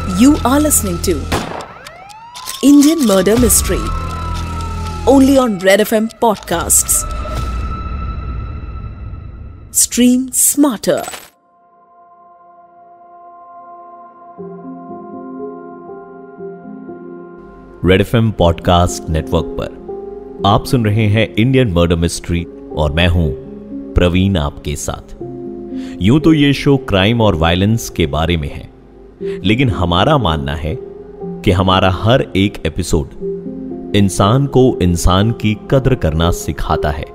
You are listening to Indian Murder Mystery only on Red FM Podcasts. Stream smarter. Red FM podcast network पर आप सुन रहे हैं Indian murder mystery और मैं हूं प्रवीण आपके साथ। यूं तो ये शो क्राइम और वायलेंस के बारे में है, लेकिन हमारा मानना है कि हमारा हर एक एपिसोड इंसान को इंसान की कद्र करना सिखाता है,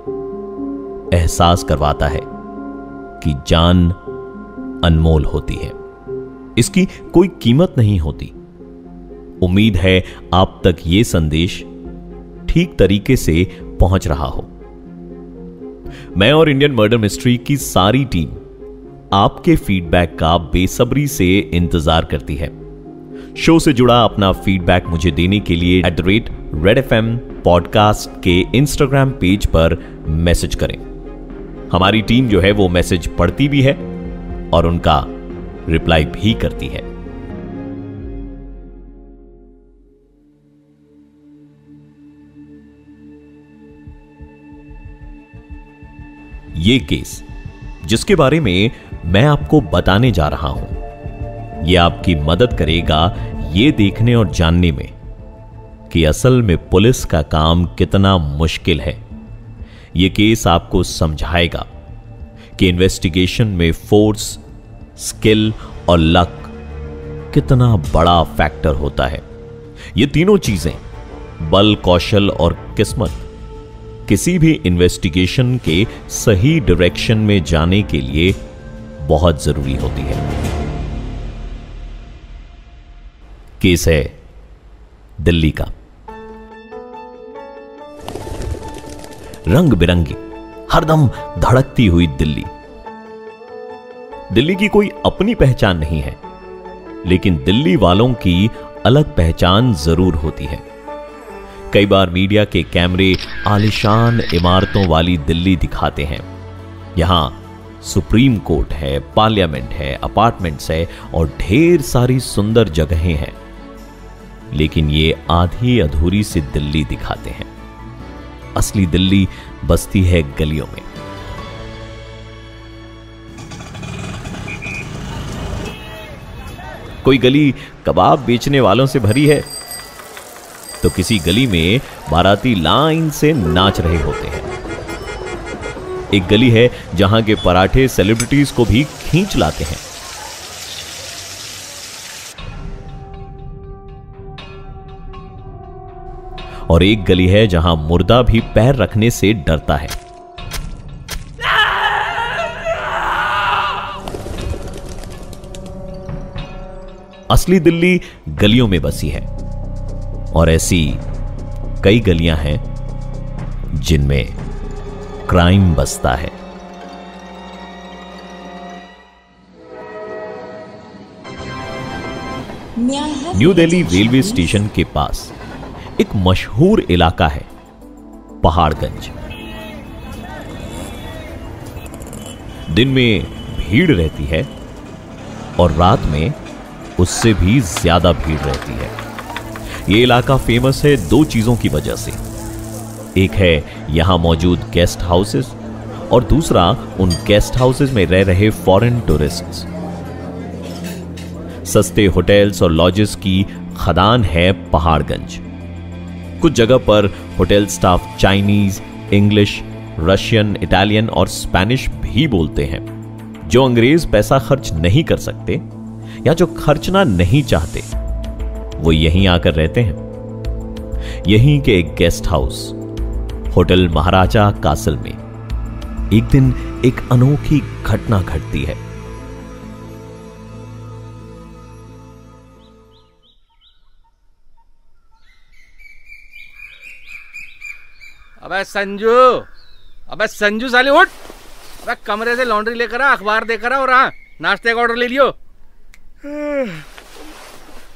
एहसास करवाता है कि जान अनमोल होती है, इसकी कोई कीमत नहीं होती। उम्मीद है आप तक ये संदेश ठीक तरीके से पहुंच रहा हो। मैं और इंडियन मर्डर मिस्ट्री की सारी टीम आपके फीडबैक का बेसब्री से इंतजार करती है। शो से जुड़ा अपना फीडबैक मुझे देने के लिए @redfm पॉडकास्ट के इंस्टाग्राम पेज पर मैसेज करें। हमारी टीम जो है वो मैसेज पढ़ती भी है और उनका रिप्लाई भी करती है। ये केस जिसके बारे में मैं आपको बताने जा रहा हूं, यह आपकी मदद करेगा ये देखने और जानने में कि असल में पुलिस का काम कितना मुश्किल है। यह केस आपको समझाएगा कि इन्वेस्टिगेशन में फोर्स, स्किल और लक कितना बड़ा फैक्टर होता है। ये तीनों चीजें, बल, कौशल और किस्मत, किसी भी इन्वेस्टिगेशन के सही डायरेक्शन में जाने के लिए बहुत जरूरी होती है। केस है दिल्ली का। रंग बिरंगी, हरदम धड़कती हुई दिल्ली। दिल्ली की कोई अपनी पहचान नहीं है, लेकिन दिल्ली वालों की अलग पहचान जरूर होती है। कई बार मीडिया के कैमरे आलीशान इमारतों वाली दिल्ली दिखाते हैं। यहां सुप्रीम कोर्ट है, पार्लियामेंट है, अपार्टमेंट्स है और ढेर सारी सुंदर जगहें हैं, लेकिन ये आधी अधूरी सी दिल्ली दिखाते हैं। असली दिल्ली बसती है गलियों में। कोई गली कबाब बेचने वालों से भरी है तो किसी गली में बाराती लाइन से नाच रहे होते हैं। एक गली है जहां के पराठे सेलिब्रिटीज को भी खींच लाते हैं। और एक गली है जहां मुर्दा भी पैर रखने से डरता है। असली दिल्ली गलियों में बसी है और ऐसी कई गलियां हैं जिनमें क्राइम बसता है। न्यू दिल्ली रेलवे स्टेशन के पास एक मशहूर इलाका है, पहाड़गंज। दिन में भीड़ रहती है और रात में उससे भी ज्यादा भीड़ रहती है। यह इलाका फेमस है दो चीजों की वजह से। एक है यहां मौजूद गेस्ट हाउसेस और दूसरा उन गेस्ट हाउसेस में रह रहे फॉरेन टूरिस्ट्स। सस्ते होटल्स और लॉजेस की खदान है पहाड़गंज। कुछ जगह पर hotel staff Chinese, English, Russian, Italian और स्पेनिश भी बोलते हैं। जो अंग्रेज पैसा खर्च नहीं कर सकते या जो खर्चना नहीं चाहते, वो यहीं आकर रहते हैं। यहीं के एक गेस्ट हाउस होटल महाराजा कासल में एक दिन एक अनोखी घटना घटती है। अबे संजू साले उठ। अबे कमरे से लॉन्ड्री लेकर आ, अखबार देकर आ और हाँ नाश्ते का ऑर्डर ले लियो।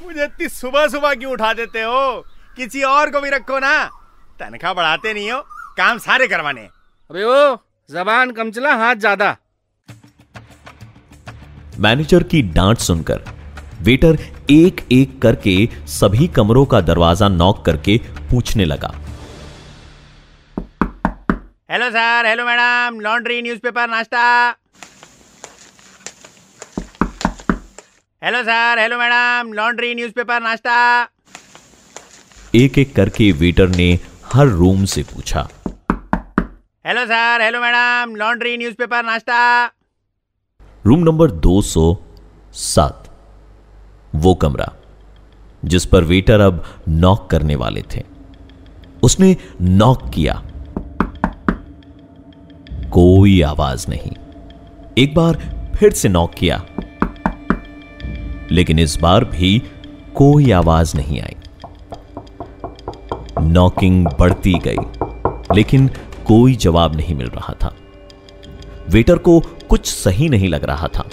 मुझे इतनी सुबह सुबह क्यों उठा देते हो? किसी और को भी रखो ना, तनख्वाह बढ़ाते नहीं हो, काम सारे करवाने। अबे ओ जबान कम चला, हाथ ज्यादा। मैनेजर की डांट सुनकर वेटर एक एक करके सभी कमरों का दरवाजा नॉक करके पूछने लगा। Hello sir, hello madam, laundry, newspaper, नाश्ता। Hello sir, hello madam, laundry, newspaper, नाश्ता। एक एक करके वेटर ने हर रूम से पूछा। Hello sir, hello madam, laundry, newspaper, नाश्ता। रूम नंबर 207, वो कमरा जिस पर वेटर अब नॉक करने वाले थे। उसने नॉक किया, कोई आवाज नहीं। एक बार फिर से नॉक किया, लेकिन इस बार भी कोई आवाज नहीं आई। नॉकिंग बढ़ती गई, लेकिन कोई जवाब नहीं मिल रहा था। वेटर को कुछ सही नहीं लग रहा था।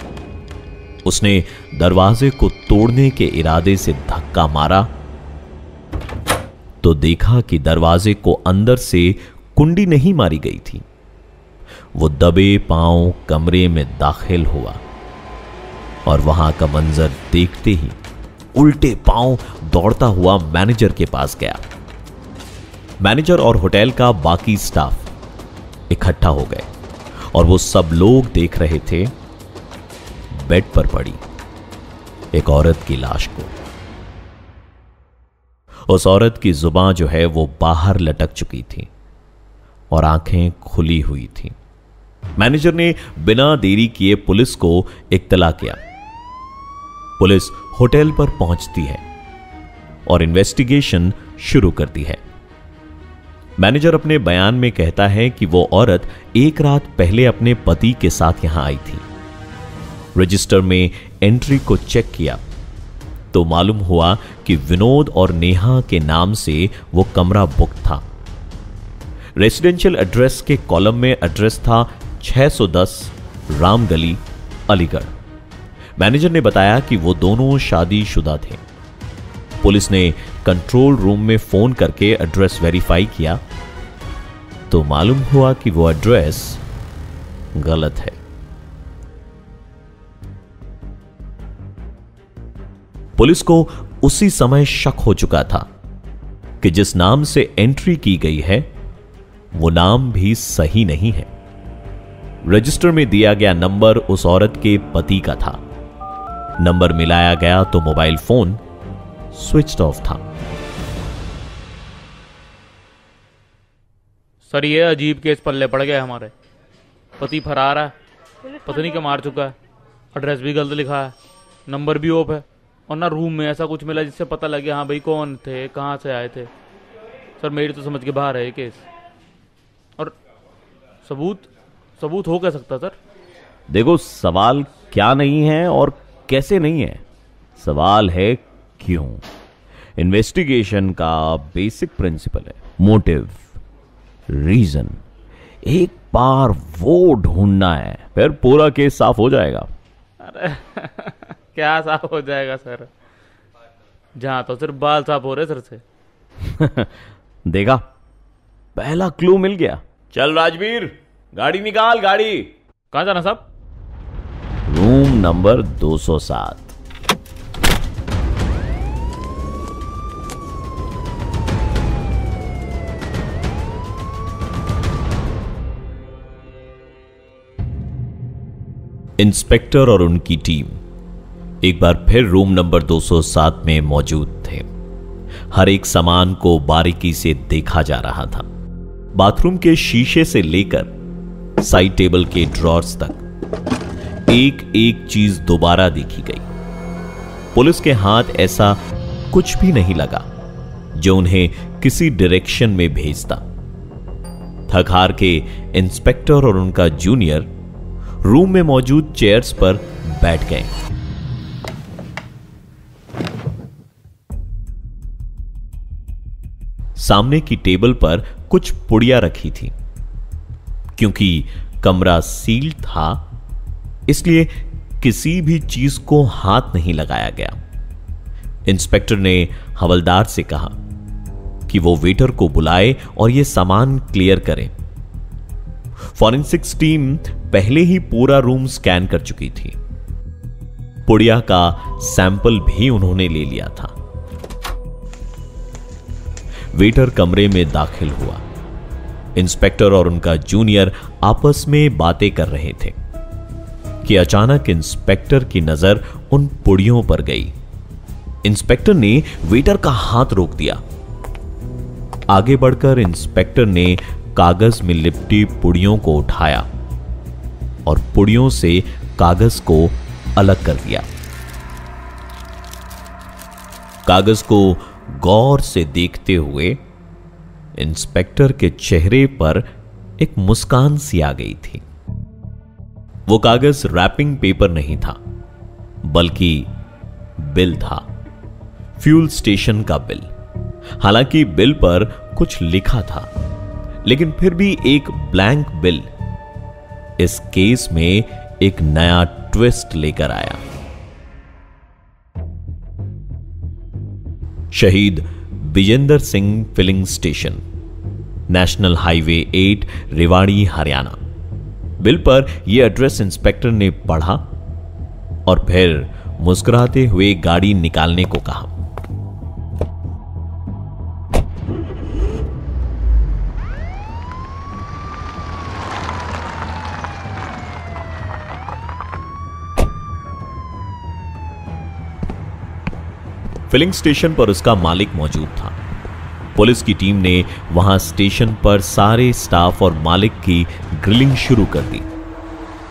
उसने दरवाजे को तोड़ने के इरादे से धक्का मारा तो देखा कि दरवाजे को अंदर से कुंडी नहीं मारी गई थी। वो दबे पांव कमरे में दाखिल हुआ और वहां का मंजर देखते ही उल्टे पांव दौड़ता हुआ मैनेजर के पास गया। मैनेजर और होटल का बाकी स्टाफ इकट्ठा हो गए और वो सब लोग देख रहे थे बेड पर पड़ी एक औरत की लाश को। उस औरत की जुबान जो है वो बाहर लटक चुकी थी और आंखें खुली हुई थी। मैनेजर ने बिना देरी किए पुलिस को इत्तला किया। पुलिस होटल पर पहुंचती है और इन्वेस्टिगेशन शुरू करती है। मैनेजर अपने बयान में कहता है कि वो औरत एक रात पहले अपने पति के साथ यहां आई थी। रजिस्टर में एंट्री को चेक किया तो मालूम हुआ कि विनोद और नेहा के नाम से वो कमरा बुक था। रेसिडेंशियल एड्रेस के कॉलम में एड्रेस था 610 राम गली, अलीगढ़। मैनेजर ने बताया कि वो दोनों शादीशुदा थे। पुलिस ने कंट्रोल रूम में फोन करके एड्रेस वेरीफाई किया तो मालूम हुआ कि वो एड्रेस गलत है। पुलिस को उसी समय शक हो चुका था कि जिस नाम से एंट्री की गई है वो नाम भी सही नहीं है। रजिस्टर में दिया गया नंबर उस औरत के पति का था। नंबर मिलाया गया तो मोबाइल फोन स्विच्ड ऑफ था। सर ये अजीब केस पल्ले पड़ गए हमारे। पति फरार है, पत्नी को मार चुका है, एड्रेस भी गलत लिखा है, नंबर भी ऑफ है और ना रूम में ऐसा कुछ मिला जिससे पता लगे हाँ भाई कौन थे, कहाँ से आए थे। सर मेरी तो समझ के बाहर है ये केस। और सबूत हो क्या सकता सर? देखो, सवाल क्या नहीं है और कैसे नहीं है, सवाल है क्यों। इन्वेस्टिगेशन का बेसिक प्रिंसिपल है मोटिव, रीजन। एक बार वो ढूंढना है, फिर पूरा केस साफ हो जाएगा। अरे क्या साफ हो जाएगा सर? जहां तो सिर्फ बाल साफ हो रहे सर से। देखा, पहला क्लू मिल गया। चल राजवीर, गाड़ी निकाल। गाड़ी कहां जाना साहब? Room number 207। इंस्पेक्टर और उनकी टीम एक बार फिर रूम नंबर 207 में मौजूद थे। हर एक सामान को बारीकी से देखा जा रहा था। बाथरूम के शीशे से लेकर साइड टेबल के ड्रॉर्स तक एक एक चीज दोबारा देखी गई। पुलिस के हाथ ऐसा कुछ भी नहीं लगा जो उन्हें किसी डायरेक्शन में भेजता। थक हार के इंस्पेक्टर और उनका जूनियर रूम में मौजूद चेयर्स पर बैठ गए। सामने की टेबल पर कुछ पुड़िया रखी थी। क्योंकि कमरा सील था इसलिए किसी भी चीज को हाथ नहीं लगाया गया। इंस्पेक्टर ने हवलदार से कहा कि वो वेटर को बुलाए और यह सामान क्लियर करें। फॉरेंसिक्स टीम पहले ही पूरा रूम स्कैन कर चुकी थी। पुड़िया का सैंपल भी उन्होंने ले लिया था। वेटर कमरे में दाखिल हुआ। इंस्पेक्टर और उनका जूनियर आपस में बातें कर रहे थे कि अचानक इंस्पेक्टर की नजर उन पुड़ियों पर गई। इंस्पेक्टर ने वेटर का हाथ रोक दिया। आगे बढ़कर इंस्पेक्टर ने कागज में लिपटी पुड़ियों को उठाया और पुड़ियों से कागज को अलग कर दिया। कागज को गौर से देखते हुए इंस्पेक्टर के चेहरे पर एक मुस्कान सी आ गई थी। वो कागज रैपिंग पेपर नहीं था, बल्कि बिल था, फ्यूल स्टेशन का बिल। हालांकि बिल पर कुछ लिखा था, लेकिन फिर भी एक ब्लैंक बिल इस केस में एक नया ट्विस्ट लेकर आया। शहीद Vijendra Singh filling station, national highway 8, Rewari, Haryana. Bill पर यह एड्रेस इंस्पेक्टर ने पढ़ा और फिर मुस्कुराते हुए गाड़ी निकालने को कहा। फिलिंग स्टेशन पर उसका मालिक मौजूद था। पुलिस की टीम ने वहां स्टेशन पर सारे स्टाफ और मालिक की ग्रिलिंग शुरू कर दी।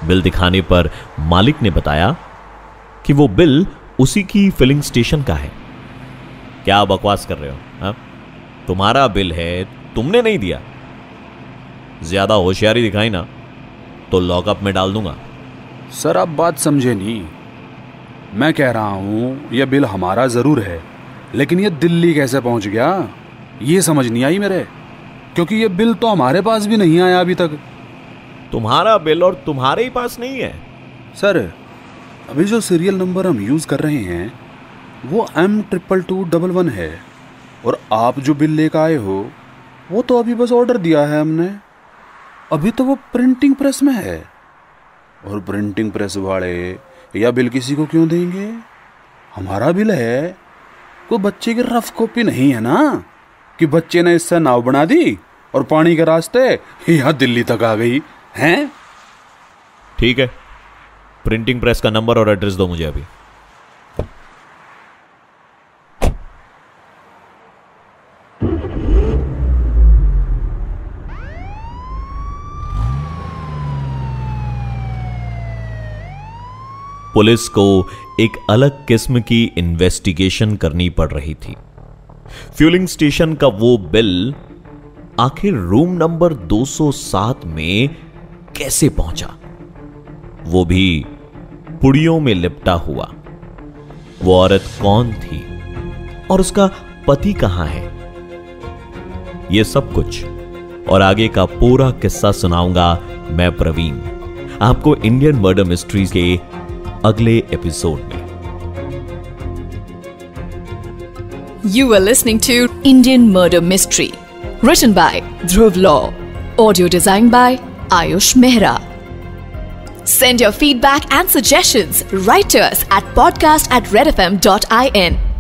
बिल दिखाने पर मालिक ने बताया कि वो बिल उसी की फिलिंग स्टेशन का है। क्या बकवास कर रहे हो? हा? तुम्हारा बिल है, तुमने नहीं दिया। ज्यादा होशियारी दिखाई ना तो लॉकअप में डाल दूंगा। सर आप बात समझे नहीं। मैं कह रहा हूं यह बिल हमारा जरूर है, लेकिन यह दिल्ली कैसे पहुंच गया ये समझ नहीं आई मेरे, क्योंकि यह बिल तो हमारे पास भी नहीं आया अभी तक। तुम्हारा बिल और तुम्हारे ही पास नहीं है? सर अभी जो सीरियल नंबर हम यूज कर रहे हैं वो M22211 है, और आप जो बिल लेकर आए हो वो तो अभी बस ऑर्डर दिया है हमने। अभी तो वो प्रिंटिंग प्रेस में है, और प्रिंटिंग प्रेस वाले या बिल किसी को क्यों देंगे? हमारा बिल है, कोई बच्चे की रफ कॉपी नहीं है ना कि बच्चे ने इससे नाव बना दी और पानी के रास्ते यहां दिल्ली तक आ गई हैं। ठीक है, प्रिंटिंग प्रेस का नंबर और एड्रेस दो मुझे अभी। पुलिस को एक अलग किस्म की इन्वेस्टिगेशन करनी पड़ रही थी। फ्यूलिंग स्टेशन का वो बिल आखिर रूम नंबर 207 में कैसे पहुंचा, वो भी पुड़ियों में लिपटा हुआ। वो औरत कौन थी और उसका पति कहां है? ये सब कुछ और आगे का पूरा किस्सा सुनाऊंगा मैं प्रवीण, आपको इंडियन मर्डर मिस्ट्रीज के अगले एपिसोड में। You are listening to Indian Murder Mystery, written by Dhruv Law, audio designed by Ayush Mehra. Send your feedback and suggestions right to us at podcast@redfm.in.